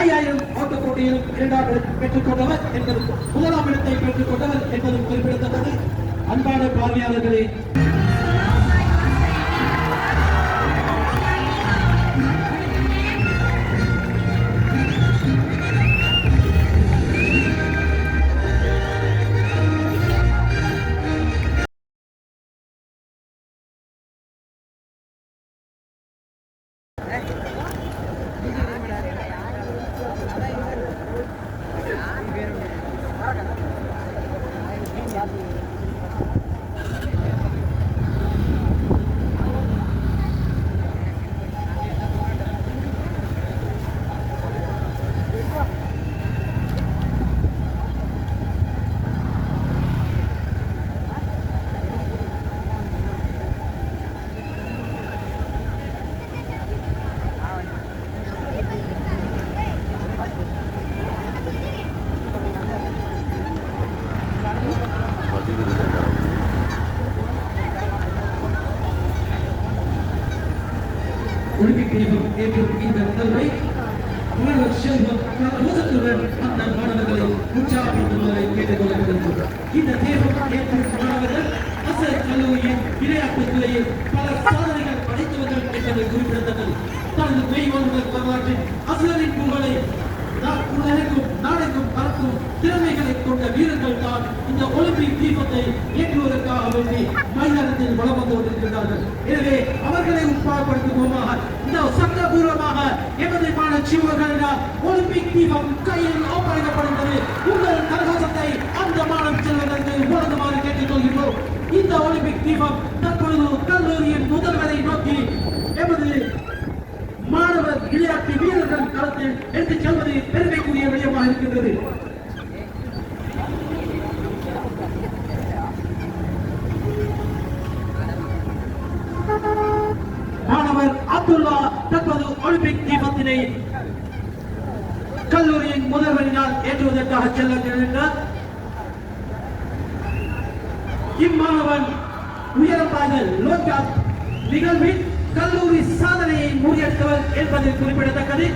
5000 ஓட்டப் போட்டியில் 2ஆம் இடத்தை பெற்றுக் கொண்டவர் என்பது 1ஆம் இடத்தை பெற்றுக் கொண்டவர் என்பதும் குறிப்பிடத்தக்கது. அன்பான பார்வையாளர்களே, ஒலிம்பிக் தீபம் ஏற்றும் இந்த முதல்வரை மாணவர் செல்வம் ஊக்கத்துடன் அந்த மாணவர்களை உற்சாகப்படுத்துவதை கேட்டுக்கொள்ளப்படுகின்றோம். இந்த தீபம் ஏற்றும் மாணவர்கள் அசர் கல்லூரியின் விளையாட்டுத் துறையில் பல சாதனைகள் படைத்தவர்கள் என்பதை குறிப்பிடத்தக்கது. தனது மெய்வல்கள் வரலாற்றின் அசரின் புகழை உலகெங்கும் நாடெங்கும் பறக்கும் திறமைகளை கொண்ட வீரர்கள் தான் இந்த ஒலிம்பிக் தீபத்தை ஏற்றுவதற்காக வேண்டி மைதானத்தில் வளம் வந்து கொண்டிருக்கிறார்கள். எனவே அவர்களை உற்சாகப்படுத்துவோமாக இந்த சட்டபூர்வமாக எமது மாணவ சிவர்களினால் ஒலிம்பிக் தீபம் கையில் ஒப்படைக்கப்படுகிறது. உங்கள் கரகோஷத்தை அந்த மாணவ செல்வதற்கு உணர்ந்துமாறு கேட்டுக்கொள்கிறோம். இந்த ஒலிம்பிக் தீபம் தற்பொழுது கல்லூரியின் முதல்வரை நோக்கி எமது மாணவர் விளையாட்டு வீரர்கள் களத்தில் எடுத்துச் செல்வது பெருமைக்குரிய விடயமாக இருக்கின்றது. மாணவர் அப்துல்லா தற்போது ஒலிம்பிக் தீபத்தினை கல்லூரியின் முதல்வரினால் ஏற்றுவதற்காக செல்கின்றார். இம்மாணவன் உயரப்பாய்தல் லோக் நிகழ்வில் கல்லூரி சாதனையை முறியடித்தவர் என்பது குறிப்பிடத்தக்கது.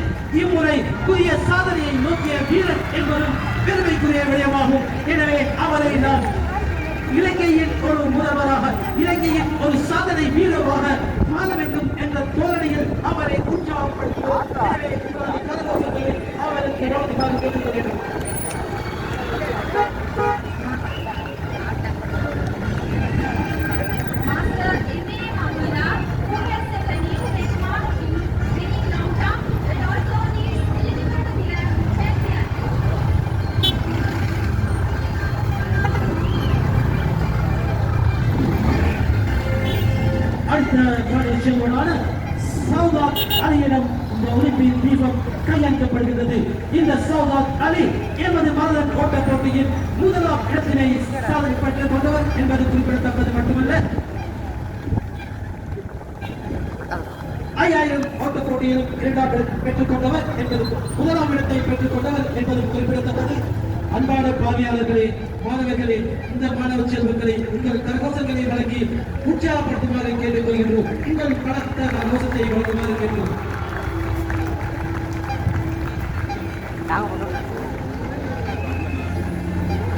இம்முறை புதிய சாதனையை நோக்கிய வீரர் என்பதும் பெருமைக்குரிய விடயமாகும். எனவே அவரை நாம் இலங்கையின் ஒரு முதல்வராக, இலங்கையின் ஒரு சாதனை வீரராக மாற வேண்டும் என்ற தோரணையில் அவரை உற்சாகப்படுத்துவோம். எனவே அவருக்கு கவனமாக கேட்டுக்கொள்கிறோம். சௌதாத் அலியிடம் இந்த ஒலிம்பிக் தீபம் கையளிக்கப்படுகிறது. இந்த சௌதாத் அலி எமது மரதன் ஓட்ட போட்டியில் 1ஆம் இடத்தினை சாதனை பெற்றுக் கொண்டவர் என்பது குறிப்பிடத்தக்கது மட்டுமல்ல, 5000 ஓட்ட போட்டியில் 2ஆம் இடத்தை பெற்றுக் கொண்டவர் என்பது 1ஆம் இடத்தை பெற்றுக் கொண்டவர் என்பது குறிப்பிடத்தக்கது. அன்பான பார்வையாளர்களே, மாணவர்களே, இந்த மாணவ செல்வங்களை உங்கள் கரகோஷங்களை வழங்கி உற்சாகப்படுத்துமாறு கேட்டுக்கொள்கின்றோம். உங்கள் பலத்த கரகோஷத்தை வழங்குமாறு கேட்கிறோம்.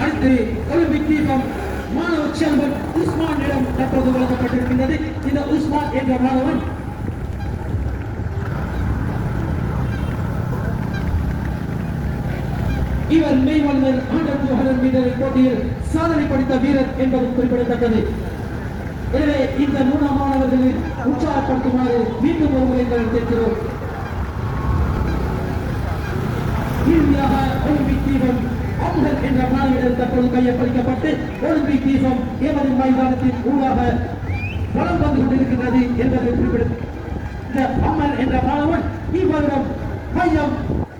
அடுத்து ஒலிம்பிக் தீபம் மாணவ செல்வன் உஸ்மானிடம் தற்போது வழங்கப்பட்டிருக்கின்றது. இந்த உஸ்மான் என்ற மாணவன் இவர் மெய்வல்லர் 100 மீட்டர் போட்டியில் சாதனை படைத்த வீரர் என்பது குறிப்பிடத்தக்கது. எனவே இந்த 3 மாணவர்களை உற்சாகப்படுத்துமாறு மீண்டும் ஒருமுறை கேட்கிறோம். இறுதியாக ஒலிம்பிக் தீபம் அம்ஹர் என்ற மாணவியிடம் தற்போது கையளிக்கப்பட்டு ஒலிம்பிக் தீபம் எமது மைதானத்தின் ஊடாக வளம் வந்து கொண்டிருக்கிறது என்பதை குறிப்பிடுகிறது. இந்த அம்மர் என்ற மாணவன் இவ்வருடம் மையம்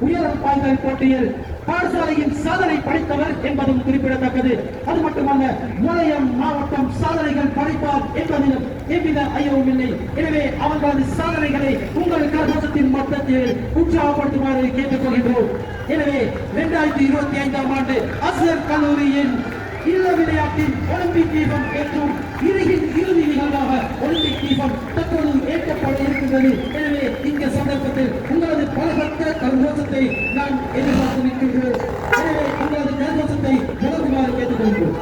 உயரம் பாய்தல் போட்டியில் பாடசாலையின் சாதனை படைத்தவர் என்பதும் குறிப்பிடத்தக்கது. அது மட்டுமல்ல, முனையம் மாவட்டம் சாதனைகள் படைப்பார் என்பதிலும் எவ்வித ஐயமும் இல்லை. எனவே அவர்களது சாதனைகளை உங்கள் கரகோஷத்தின் மட்டத்தில் உற்சாகப்படுத்துமாறு கேட்டுக்கொள்கின்றோம். எனவே 2025ஆம் ஆண்டு அசர் கல்லூரியின் இல்ல விளையாட்டின் ஒலிம்பிக் தீபம் ஏற்றும் இறுதி நிகழ்வாக ஒலிம்பிக் தீபம் தற்போது ஏற்கப்பட இருக்கின்றது. எனவே இந்த சந்தர்ப்பத்தில் உங்களது பலகட்ட கரகோஷத்தை நாம் எதிர்பார்த்து நிற்கின்றோம். எனவே உங்களது கரகோஷத்தை வழங்குமாறு கேட்டுக்கொள்கிறோம்.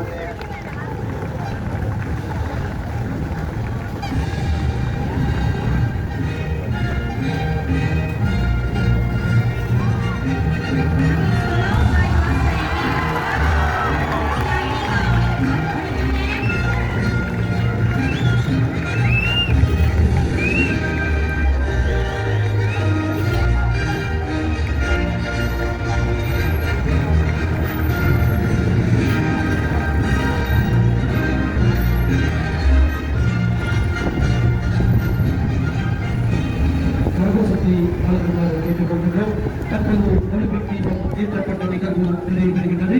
வழங்குமாறு கேட்டுக்கொள்கின்றோம். தற்போது ஒலிம்பிக் தீபம் ஏற்றப்பட்ட நிகழ்வு நிறைவு பெறுகின்றது.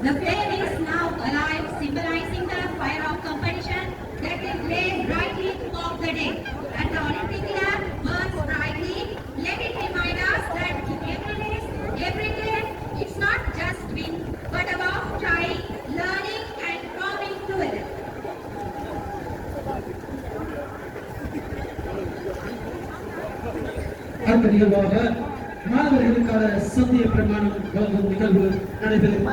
The flame is now alive, symbolizing the fire of competition that will blaze brightly throughout the day. And the Olympic lamp burns brightly. Let it remind us that every day, it's not just win, but about trying, learning, and growing together. அடுத்த நிகழ்வாக மாணவர்களுக்கான சத்திய பிரமாணம் வழங்கும் நிகழ்வு நடைபெறும்.